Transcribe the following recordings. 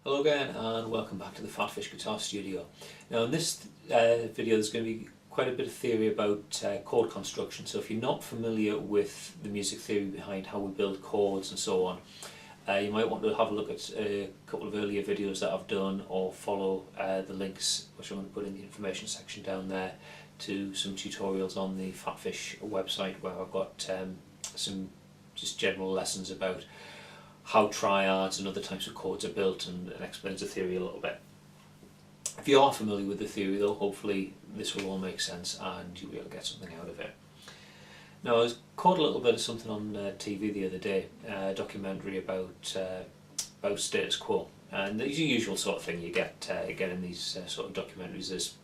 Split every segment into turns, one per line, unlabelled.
Hello again and welcome back to the PhatPhish Guitar Studio. Now in this video there's going to be quite a bit of theory about chord construction, so if you're not familiar with the music theory behind how we build chords and so on, you might want to have a look at a couple of earlier videos that I've done, or follow the links which I'm going to put in the information section down there to some tutorials on the PhatPhish website, where I've got some just general lessons about how triads and other types of chords are built, and explains the theory a little bit. If you are familiar with the theory though, hopefully this will all make sense and you'll be able to get something out of it. Now, I was caught a little bit of something on TV the other day, a documentary about status quo, and it's the usual sort of thing you get in these sort of documentaries. There's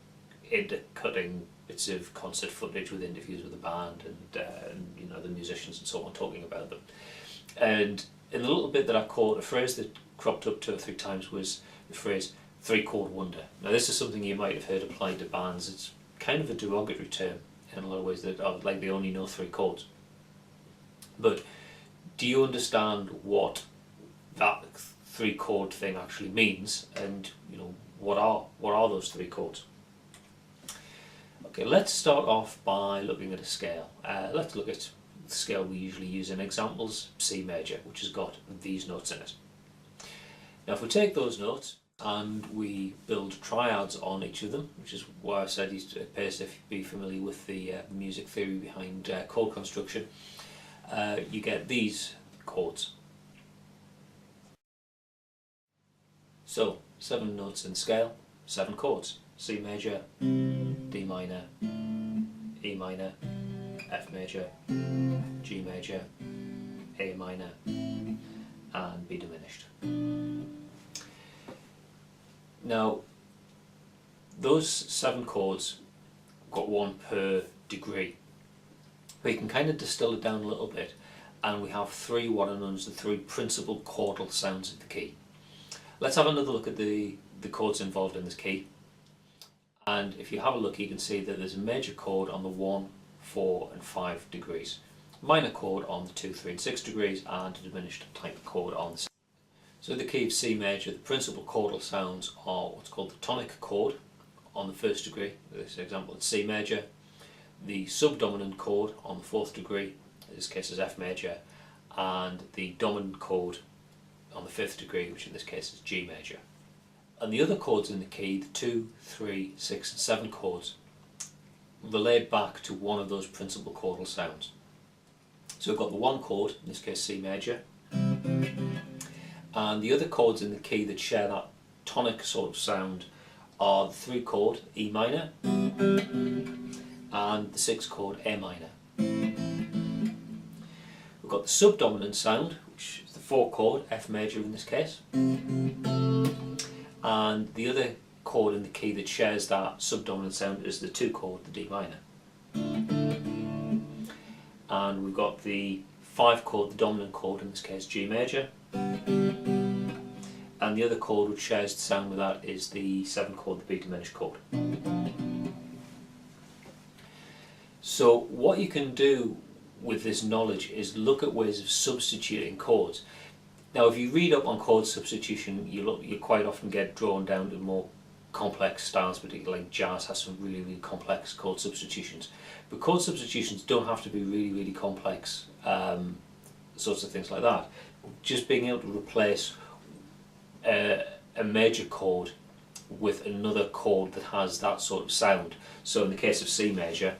intercutting bits of concert footage with interviews with the band and you know, the musicians and so on, talking about them. And in the little bit that I caught, a phrase that cropped up 2 or 3 times was the phrase three-chord wonder. Now this is something you might have heard applied to bands. It's kind of a derogatory term in a lot of ways, that like they only know 3 chords. But do you understand what that 3-chord thing actually means, and you know, what are those 3 chords? Okay, let's start off by looking at a scale. Let's look at the scale we usually use in examples, C major, which has got these notes in it. Now if we take those notes and we build triads on each of them, which is why I said it appears to be familiar with the music theory behind chord construction, you get these chords. So 7 notes in scale, 7 chords: C major, D minor, E minor, F major, G major, A minor, and B diminished. Now, those 7 chords got 1 per degree. We can kind of distill it down a little bit, and we have 3 what are known as the 3 principal chordal sounds of the key. Let's have another look at the chords involved in this key. And if you have a look, you can see that there's a major chord on the 1, 4 and 5 degrees, minor chord on the 2, 3 and 6 degrees, and a diminished type chord on the 7. So the key of C major, the principal chordal sounds are what's called the tonic chord on the 1st degree. This example it's C major, the subdominant chord on the 4th degree, in this case is F major, and the dominant chord on the 5th degree, which in this case is G major. And the other chords in the key, the 2, 3, 6 and 7 chords, relate back to one of those principal chordal sounds. So we've got the 1 chord, in this case C major, and the other chords in the key that share that tonic sort of sound are the 3 chord E minor and the 6 chord A minor. We've got the subdominant sound, which is the 4 chord F major in this case, and the other chord in the key that shares that subdominant sound is the 2 chord, the D minor. And we've got the 5 chord, the dominant chord, in this case G major, and the other chord which shares the sound with that is the 7 chord, the B diminished chord. So what you can do with this knowledge is look at ways of substituting chords. Now if you read up on chord substitution, you quite often get drawn down to more complex styles, particularly like jazz has some really, really complex chord substitutions. But chord substitutions don't have to be really, really complex sorts of things like that. Just being able to replace a major chord with another chord that has that sort of sound. So in the case of C major,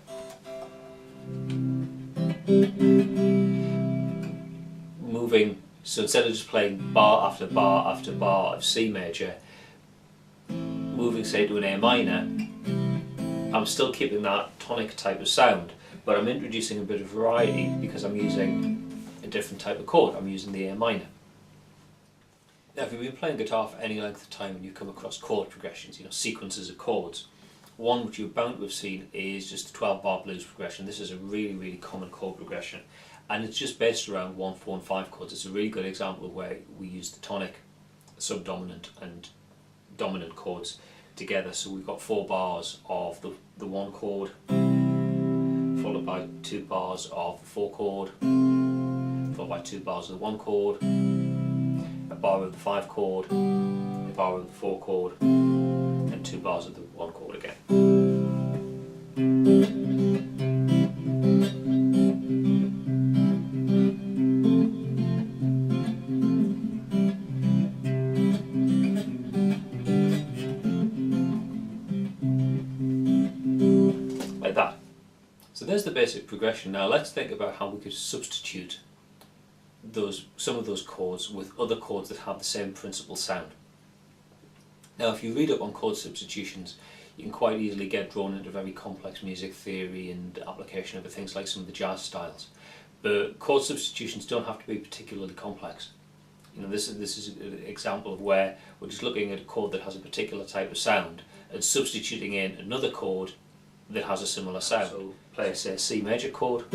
moving, so instead of just playing bar after bar after bar of C major, moving say to an A minor, I'm still keeping that tonic type of sound, but I'm introducing a bit of variety because I'm using a different type of chord. I'm using the A minor. Now if you've been playing guitar for any length of time and you come across chord progressions, you know, sequences of chords, one which you're bound to have seen is just the 12-bar blues progression. This is a really, really common chord progression, and it's just based around 1, 4 and 5 chords. It's a really good example of where we use the tonic, subdominant and dominant chords together. So we've got 4 bars of the 1 chord, followed by 2 bars of the 4 chord, followed by 2 bars of the 1 chord, bar of the 5 chord, a bar of the 4 chord, and 2 bars of the 1 chord again. Like that. So there's the basic progression. Now let's think about how we could substitute some of those chords with other chords that have the same principal sound. Now if you read up on chord substitutions, you can quite easily get drawn into very complex music theory and application of things like some of the jazz styles. But chord substitutions don't have to be particularly complex. You know, this is an example of where we're just looking at a chord that has a particular type of sound and substituting in another chord that has a similar sound. So play, say, a C major chord,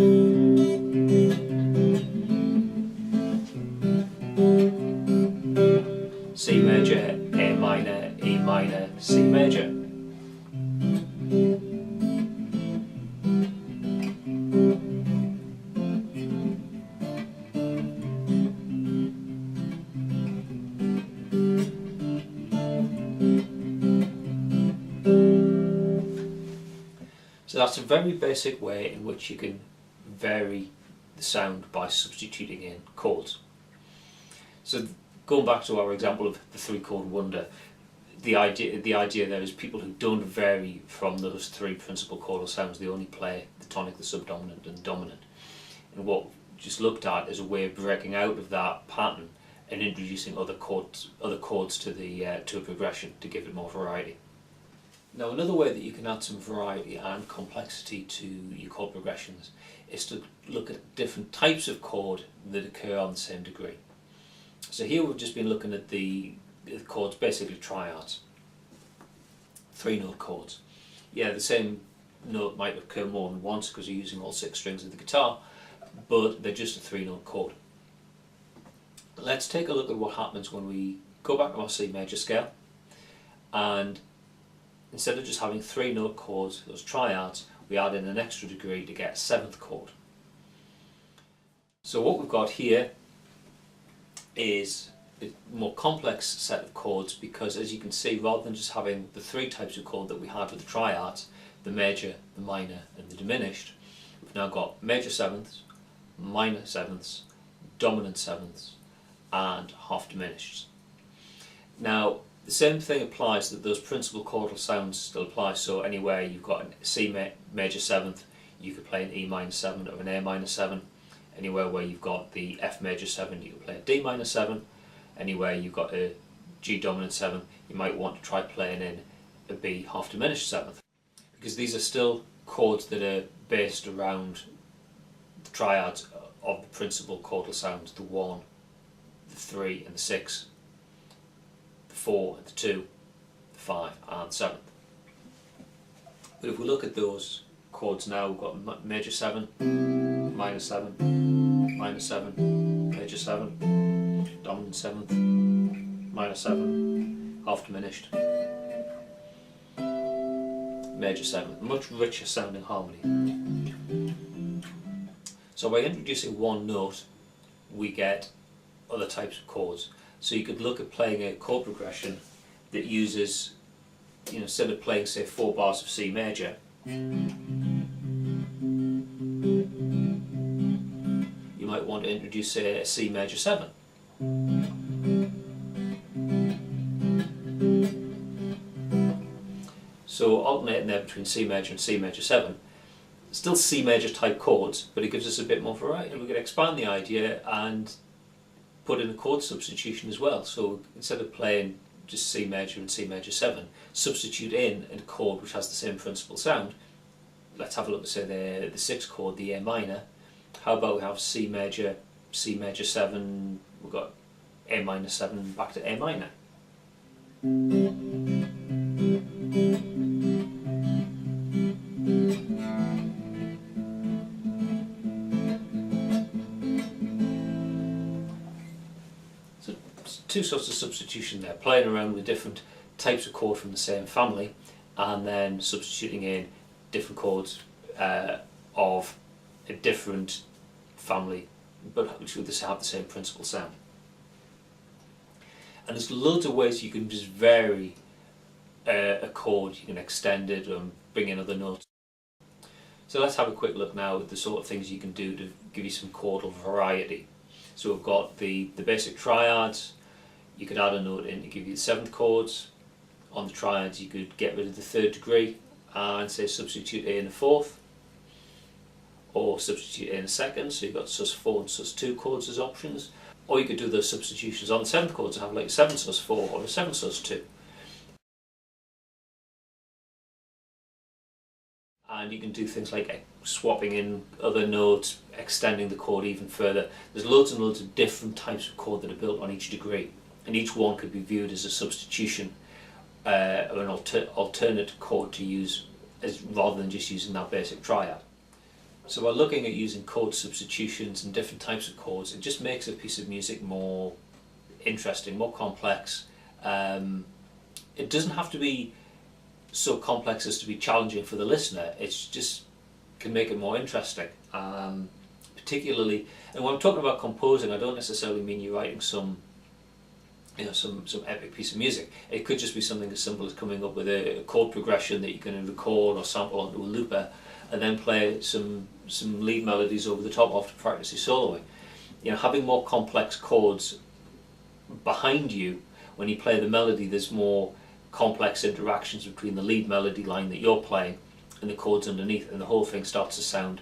C major, A minor, E minor, C major. So that's a very basic way in which you can vary the sound by substituting in chords. So going back to our example of the 3-chord wonder, the idea there is people who don't vary from those 3 principal chordal sounds, they only play the tonic, the subdominant and the dominant. And what we just looked at is a way of breaking out of that pattern and introducing other chords to a progression to give it more variety. Now another way that you can add some variety and complexity to your chord progressions is to look at different types of chord that occur on the same degree. So here we've just been looking at the chords, basically triads, 3-note chords. Yeah, the same note might occur more than once because you're using all 6 strings of the guitar, but they're just a 3-note chord. Let's take a look at what happens when we go back to our C major scale, and instead of just having 3-note chords, those triads, we add in an extra degree to get a 7th chord. So what we've got here is a more complex set of chords because, as you can see, rather than just having the 3 types of chord that we had with the triads, the major, the minor and the diminished, we've now got major 7ths, minor 7ths, dominant 7ths and half diminished. Now the same thing applies, that those principal chordal sounds still apply. So anywhere you've got a C major 7th, you could play an E minor 7 or an A minor 7. Anywhere where you've got the F major 7, you can play a D minor 7. Anywhere you've got a G dominant 7, you might want to try playing in a B half diminished 7th. Because these are still chords that are based around the triads of the principal chordal sounds, the 1, the 3 and the 6. 4 and the 2, the 5 and 7th. But if we look at those chords now, we've got major 7, minor 7, minor 7, major 7, dominant 7th, minor 7, half diminished, major 7th, much richer sounding harmony. So by introducing one note, we get other types of chords. So you could look at playing a chord progression that uses, you know, instead of playing say 4 bars of C major, you might want to introduce say a C major 7. So alternating there between C major and C major 7, still C major type chords, but it gives us a bit more variety. And we could expand the idea and put in a chord substitution as well. So instead of playing just C major and C major 7, substitute in a chord which has the same principal sound. Let's have a look at say the 6th chord, the A minor. How about we have C major 7, we've got A minor 7 back to A minor. Two sorts of substitution there, playing around with different types of chord from the same family and then substituting in different chords of a different family but which would have the same principal sound. And there's loads of ways you can just vary a chord. You can extend it and bring in other notes. So let's have a quick look now at the sort of things you can do to give you some chordal variety. So we've got the basic triads. You could add a note in to give you the 7th chords. On the triads you could get rid of the 3rd degree and say substitute A in the 4th, or substitute A in the 2nd, so you've got sus4 and sus2 chords as options. Or you could do those substitutions on the 7th chords and have like 7 sus4 or a 7 sus2. And you can do things like swapping in other notes, extending the chord even further. There's loads and loads of different types of chord that are built on each degree, and each one could be viewed as a substitution or an alternate chord to use rather than just using that basic triad. So by looking at using chord substitutions and different types of chords, it just makes a piece of music more interesting, more complex. It doesn't have to be so complex as to be challenging for the listener. It's just can make it more interesting. Particularly, and when I'm talking about composing, I don't necessarily mean you're writing some epic piece of music. It could just be something as simple as coming up with a chord progression that you can record or sample onto a looper, and then play some lead melodies over the top of to practice your soloing. You know, having more complex chords behind you when you play the melody, there's more complex interactions between the lead melody line that you're playing and the chords underneath, and the whole thing starts to sound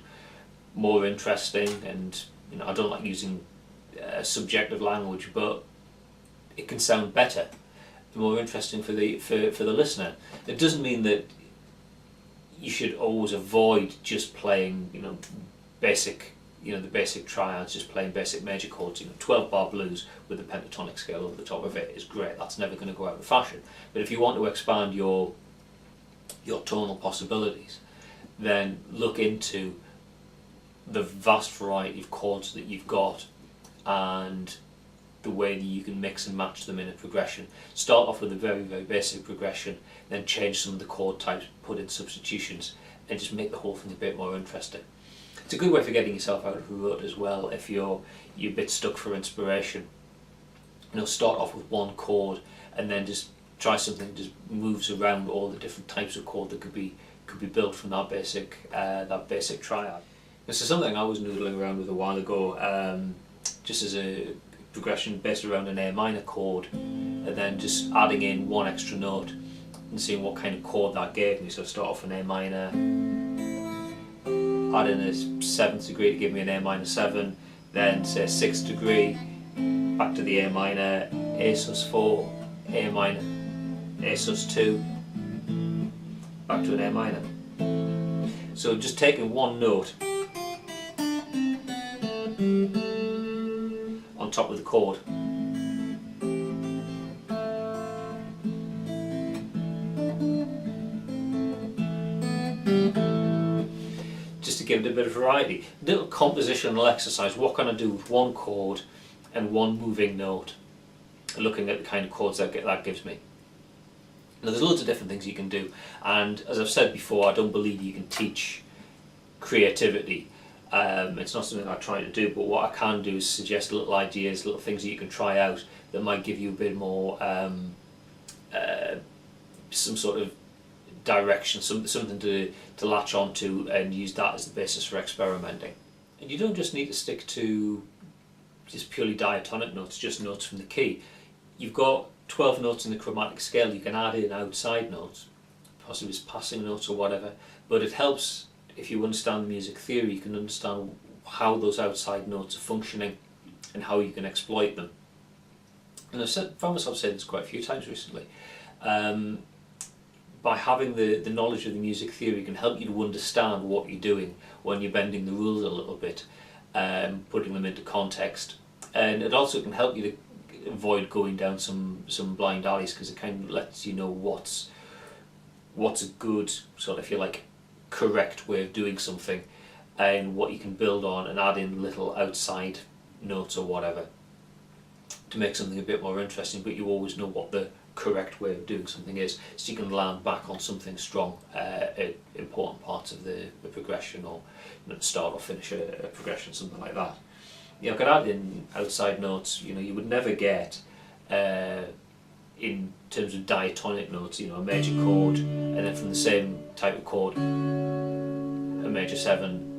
more interesting. And you know, I don't like using subjective language, but it can sound better, more interesting for the listener. It doesn't mean that you should always avoid just playing, the basic triads, just playing basic major chords. 12-bar blues with the pentatonic scale over the top of it is great. That's never going to go out of fashion. But if you want to expand your tonal possibilities, then look into the vast variety of chords that you've got and the way that you can mix and match them in a progression. Start off with a very, very basic progression, then change some of the chord types, put in substitutions, and just make the whole thing a bit more interesting. It's a good way for getting yourself out of a rut as well if you're a bit stuck for inspiration. Start off with one chord and then just try something that just moves around all the different types of chord that could be built from that basic triad. This is something I was noodling around with a while ago, just as a progression based around an A minor chord, and then just adding in one extra note and seeing what kind of chord that gave me. So start off an A minor, add in a 7th degree to give me an A minor 7, then say 6th degree, back to the A minor, A sus4, A minor, A sus2, back to an A minor. So just taking one note on top of the chord. Just to give it a bit of variety. Little compositional exercise. What can I do with one chord and one moving note? Looking at the kind of chords that gives me. Now there's loads of different things you can do, and as I've said before, I don't believe you can teach creativity. It's not something I try to do, but what I can do is suggest little ideas, little things that you can try out that might give you a bit more, some sort of direction, something to latch onto and use that as the basis for experimenting. And you don't just need to stick to just purely diatonic notes, just notes from the key. You've got 12 notes in the chromatic scale. You can add in outside notes, possibly as passing notes or whatever, but it helps. If you understand the music theory, you can understand how those outside notes are functioning and how you can exploit them. And I've found myself saying this quite a few times recently. By having the knowledge of the music theory can help you to understand what you're doing when you're bending the rules a little bit, putting them into context. And it also can help you to avoid going down some blind alleys, because it kind of lets you know what's a good sort of, if you like, correct way of doing something, and what you can build on and add in little outside notes or whatever to make something a bit more interesting, but you always know what the correct way of doing something is, so you can land back on something strong at important parts of the progression, or start or finish a progression, something like that. I could add in outside notes. You would never get in terms of diatonic notes, you know, a major chord, and then from the same type of chord, a major 7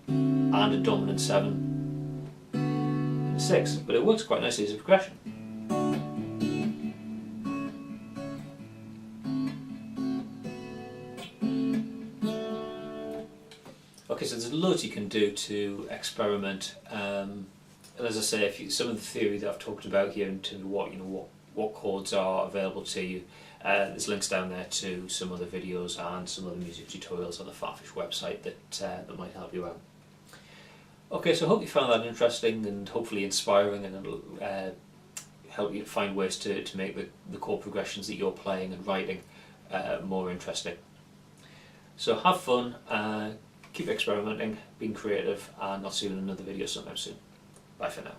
and a dominant 7 and a 6, but it works quite nicely as a progression. Okay, so there's loads you can do to experiment, and as I say, some of the theory that I've talked about here in terms of what chords are available to you, there's links down there to some other videos and some other music tutorials on the PhatPhish website that might help you out. Okay, so I hope you found that interesting and hopefully inspiring, and it'll help you find ways to make the chord progressions that you're playing and writing more interesting. So have fun, keep experimenting, being creative, and I'll see you in another video sometime soon. Bye for now.